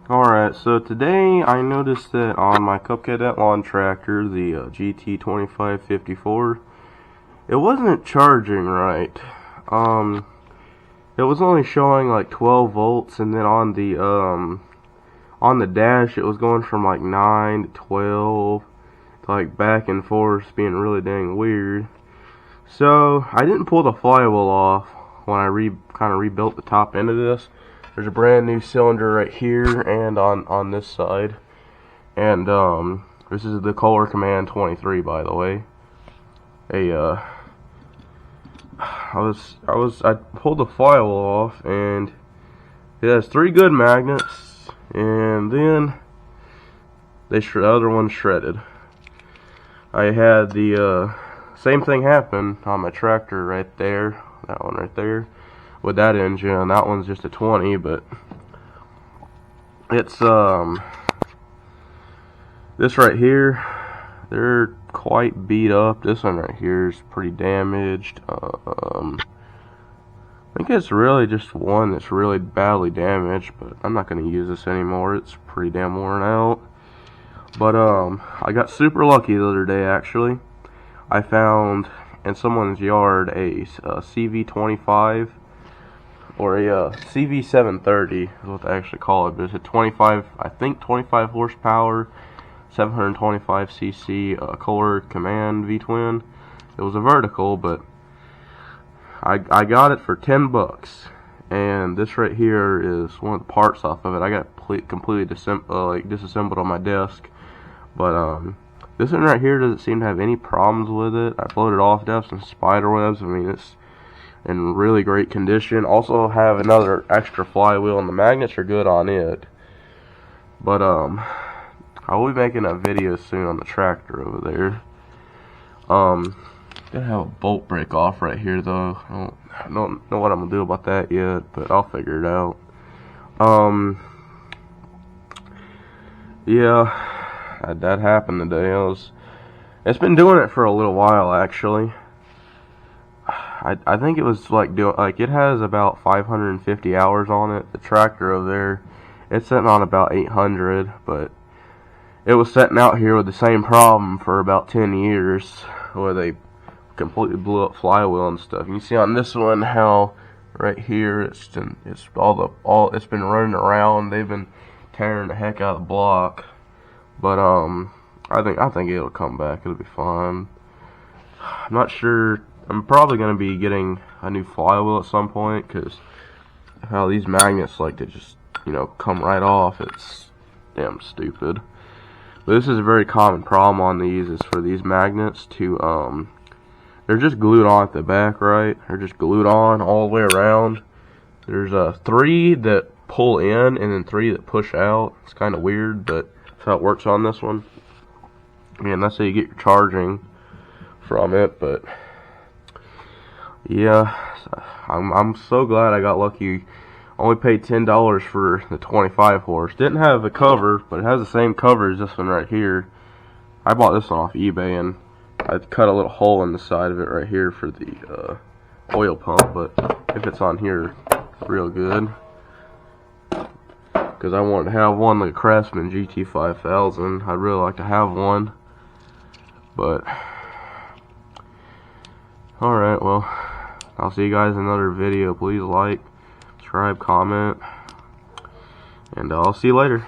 Alright, so today I noticed that on my Cub Cadet lawn tractor, the GT2554, it wasn't charging right. It was only showing like 12 volts, and then on the dash it was going from like 9 to 12 to like back and forth, being really dang weird. So I didn't pull the flywheel off when I kind of rebuilt the top end of this. There's a brand new cylinder right here and on this side, and this is the Kohler Command 23, by the way. I pulled the flywheel off, and it has 3 good magnets, and then the other one shredded. I had the same thing happen on my tractor right there, that one right there, with that engine. That one's just a 20, but it's this right here, they're quite beat up. This one right here is pretty damaged. I think it's really just one that's really badly damaged, but I'm not going to use this anymore. It's pretty damn worn out. But I got super lucky the other day, actually. I found in someone's yard a CV25 or a CV730 is what they actually call it, but it's a 25 horsepower, 725 cc Kohler Command V-twin. It was a vertical, but I got it for 10 bucks, and this right here is one of the parts off of it. I got completely disassembled on my desk, but this one right here doesn't seem to have any problems with it. I floated off, depth some spider webs. I mean, it's in really great condition. Also have another extra flywheel, and the magnets are good on it. But I will be making a video soon on the tractor over there. Gonna have a bolt break off right here though. I don't know what I'm gonna do about that yet, but I'll figure it out. Yeah, that happened today. It's been doing it for a little while, actually. I think it was it has about 550 hours on it. The tractor over there, it's sitting on about 800, but it was sitting out here with the same problem for about 10 years, where they completely blew up flywheel and stuff. You can see on this one how right here it's been running around. They've been tearing the heck out of the block, but I think it'll come back. It'll be fine. I'm not sure. I'm probably going to be getting a new flywheel at some point, because how these magnets like to just, come right off. It's damn stupid. But this is a very common problem on these, is for these magnets to, they're just glued on at the back, right? They're just glued on all the way around. There's 3 that pull in and then 3 that push out. It's kind of weird, but that's how it works on this one. And that's how you get your charging from it, but yeah, I'm so glad I got lucky. Only paid $10 for the 25 horse. Didn't have the cover, but it has the same cover as this one right here. I bought this one off eBay, and I cut a little hole in the side of it right here for the oil pump, but if it's on here, it's real good. Because I wanted to have one like a Craftsman GT5000. I'd really like to have one, but alright, well, I'll see you guys in another video. Please like, subscribe, comment, and I'll see you later.